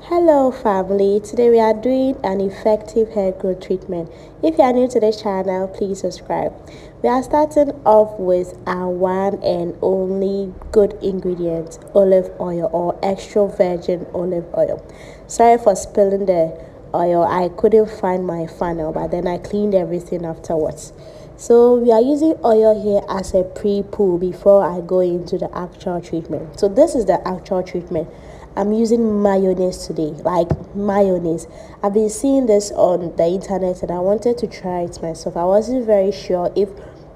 Hello family, today we are doing an effective hair growth treatment. If you are new to this channel, please subscribe. We are starting off with our one and only good ingredient, olive oil or extra virgin olive oil. Sorry for spilling the oil, I couldn't find my funnel, but then I cleaned everything afterwards. So we are using oil here as a pre-poo before I go into the actual treatment. So this is the actual treatment. I'm using mayonnaise today, like mayonnaise. I've been seeing this on the internet and I wanted to try it myself. I wasn't very sure if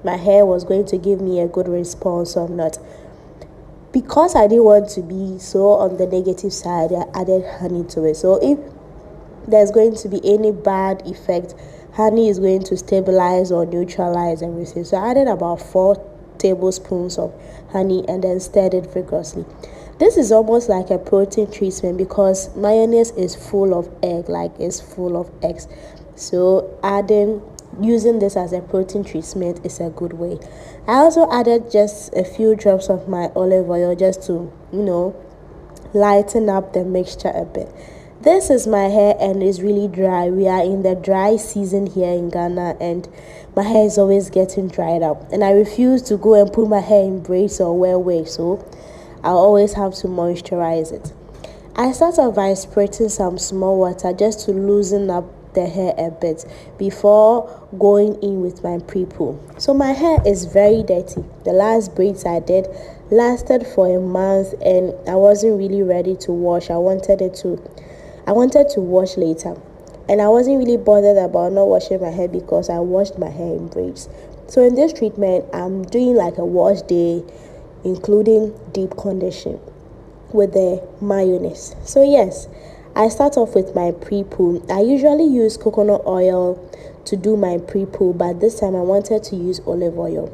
my hair was going to give me a good response or not. Because I didn't want to be so on the negative side, I added honey to it. So if there's going to be any bad effect, honey is going to stabilize or neutralize everything. So I added about 4 tablespoons of honey and then stirred it vigorously. This is almost like a protein treatment because mayonnaise is full of egg, like it's full of eggs. So using this as a protein treatment is a good way. I also added just a few drops of my olive oil just to, lighten up the mixture a bit. This is my hair and it's really dry. We are in the dry season here in Ghana and my hair is always getting dried up. And I refuse to go and put my hair in braids or wear wigs, so I'll always have to moisturize it. I start off by spreading some small water just to loosen up the hair a bit before going in with my pre-poo. So my hair is very dirty. The last braids I did lasted for a month and I wasn't really ready to wash. I wanted to wash later. And I wasn't really bothered about not washing my hair because I washed my hair in braids. So in this treatment, I'm doing like a wash day, including deep condition with the mayonnaise. So yes, I start off with my pre-poo. I usually use coconut oil to do my pre-poo, but this time I wanted to use olive oil.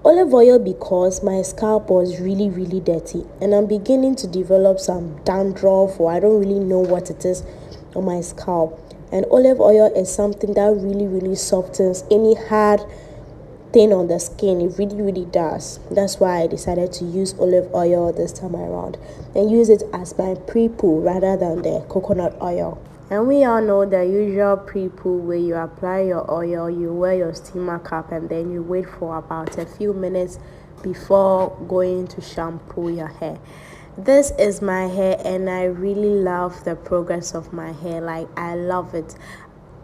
Olive oil because my scalp was really dirty and I'm beginning to develop some dandruff, or I don't really know what it is on my scalp. And olive oil is something that really softens any hard thing on the skin. It really does. That's why I decided to use olive oil this time around and use it as my pre-poo rather than the coconut oil. And we all know the usual pre-poo where you apply your oil, you wear your steamer cap, and then you wait for about a few minutes before going to shampoo your hair. This is my hair and I really love the progress of my hair. Like, I love it.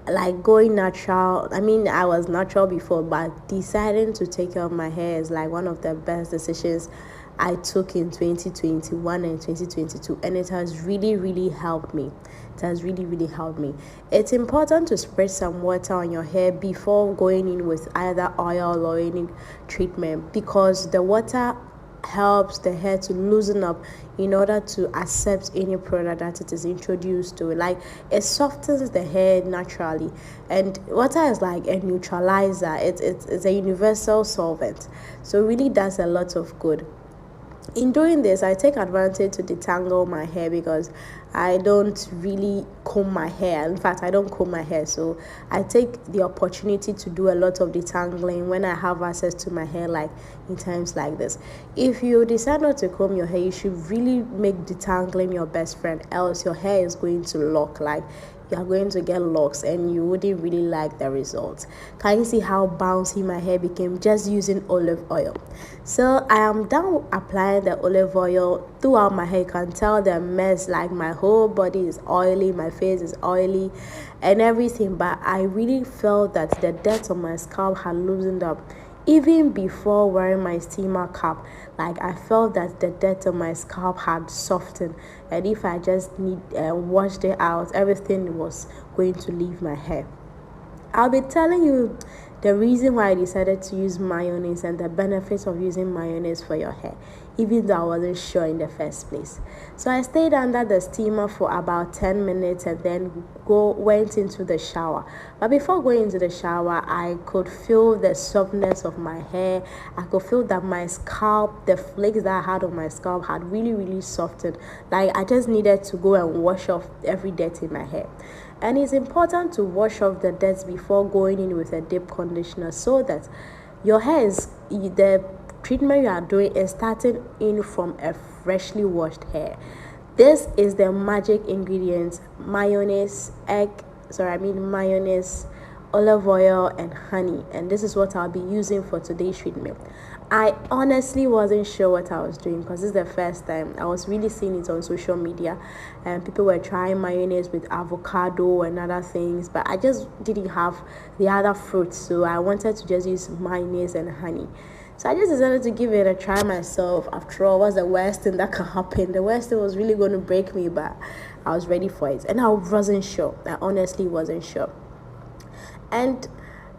Like going natural. I mean, I was natural before, but deciding to take care of my hair is like one of the best decisions I took in 2021 and 2022, and it has really helped me. It has really helped me. It's important to spread some water on your hair before going in with either oil or any treatment because the water helps the hair to loosen up in order to accept any product that it is introduced to. Like, it softens the hair naturally, and water is like a neutralizer. It's a universal solvent, so it really does a lot of good. In doing this, I take advantage to detangle my hair because I don't really comb my hair. In fact, I don't comb my hair, so I take the opportunity to do a lot of detangling when I have access to my hair, like in times like this. If you decide not to comb your hair, you should really make detangling your best friend, else your hair is going to lock. Like, you are going to get locks and you wouldn't really like the results. Can you see how bouncy my hair became just using olive oil? So I am done applying the olive oil throughout my hair. You can tell the mess, like my whole body is oily, my face is oily and everything, but I really felt that the dirt on my scalp had loosened up. Even before wearing my steamer cap, like, I felt that the dirt on my scalp had softened, and if I just washed it out, everything was going to leave my hair. I'll be telling you the reason why I decided to use mayonnaise and the benefits of using mayonnaise for your hair, even though I wasn't sure in the first place. So I stayed under the steamer for about 10 minutes and then went into the shower. But before going into the shower, I could feel the softness of my hair. I could feel that my scalp, the flakes that I had on my scalp had really softened. Like, I just needed to go and wash off every dirt in my hair. And it's important to wash off the dirt before going in with a deep conditioner so that your hair is, the treatment you are doing is starting in from a freshly washed hair. This is the magic ingredient: mayonnaise, olive oil, and honey. And this is what I'll be using for today's treatment. I honestly wasn't sure what I was doing because this is the first time I was really seeing it on social media, and people were trying mayonnaise with avocado and other things, but I just didn't have the other fruits, so I wanted to just use mayonnaise and honey. So I just decided to give it a try myself. After all, what's the worst thing that can happen? The worst thing was really going to break me, but I was ready for it. And I wasn't sure. I honestly wasn't sure. And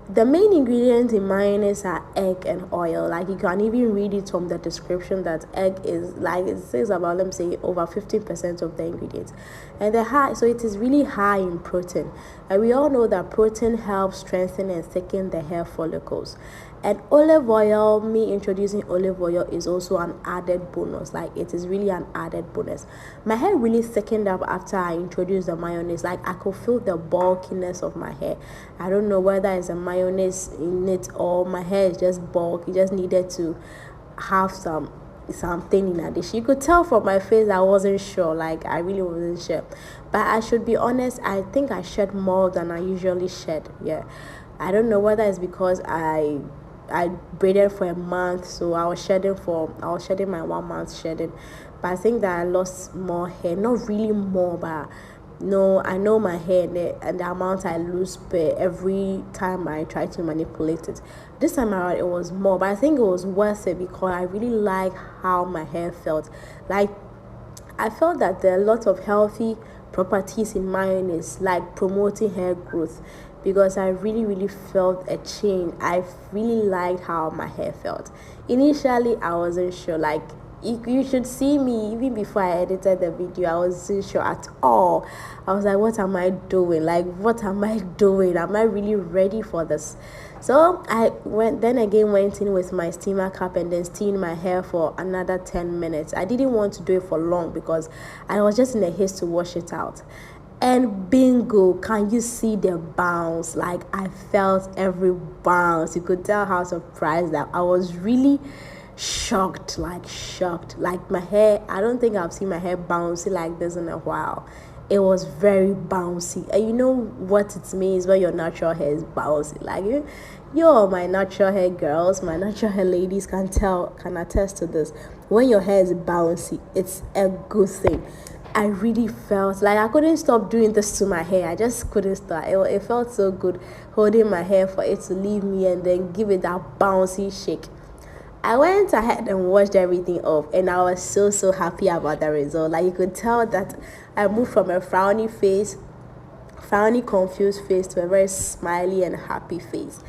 the main ingredients in mayonnaise are egg and oil. Like, you can even read it from the description that egg is, like, it says about, let me say, over 15% of the ingredients. And so it is really high in protein. And we all know that protein helps strengthen and thicken the hair follicles. And olive oil, me introducing olive oil is also an added bonus. Like, it is really an added bonus. My hair really thickened up after I introduced the mayonnaise. Like, I could feel the bulkiness of my hair. I don't know whether it's a mayonnaise in it or my hair is just bulk. It just needed to have something in addition. You could tell from my face I wasn't sure. Like, I really wasn't sure. But I should be honest, I think I shed more than I usually shed. Yeah, I don't know whether it's because I braided for a month, so I was shedding my 1 month shedding, but I think that I lost more hair. Not really more, but no, I know my hair and the amount I lose every time I try to manipulate it. This time around it was more, but I think it was worth it because I really like how my hair felt. Like, I felt that there are a lot of healthy properties in mayonnaise, like promoting hair growth, because I really felt a change. I really liked how my hair felt. Initially, I wasn't sure. Like, you should see me even before I edited the video. I wasn't sure at all. I was like, what am I doing? Like, what am I doing? Am I really ready for this? So I went in with my steamer cup and then steamed my hair for another 10 minutes. I didn't want to do it for long because I was just in a haste to wash it out. And bingo, can you see the bounce? Like, I felt every bounce. You could tell how surprised that I was. Really shocked. Like, my hair, I don't think I've seen my hair bouncy like this in a while. It was very bouncy. And you know what it means when your natural hair is bouncy. Like, my natural hair girls, my natural hair ladies can attest to this. When your hair is bouncy, it's a good thing. I really felt like I couldn't stop doing this to my hair. I just couldn't stop. It felt so good holding my hair for it to leave me and then give it that bouncy shake. I went ahead and washed everything off, and I was so happy about the result. Like, you could tell that I moved from a frowny, confused face to a very smiley and happy face.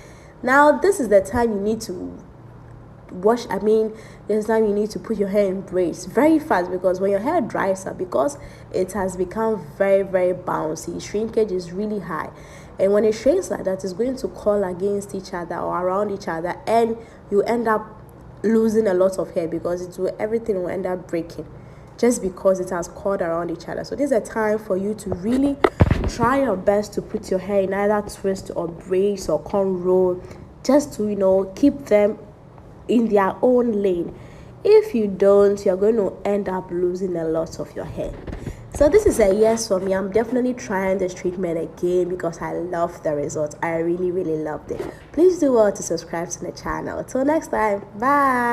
Now, this is the time you need to there's time you need to put your hair in braids very fast, because when your hair dries up, because it has become very bouncy, shrinkage is really high, and when it shrinks like that, it's going to curl against each other or around each other, and you end up losing a lot of hair because everything will end up breaking just because it has curled around each other. So this is a time for you to really try your best to put your hair in either twist or braids or cornrow, just to keep them in their own lane. If you don't, you're going to end up losing a lot of your hair. So this is a yes for me. I'm definitely trying this treatment again because I love the results. I really loved it. Please do well to subscribe to the channel. Till next time, bye.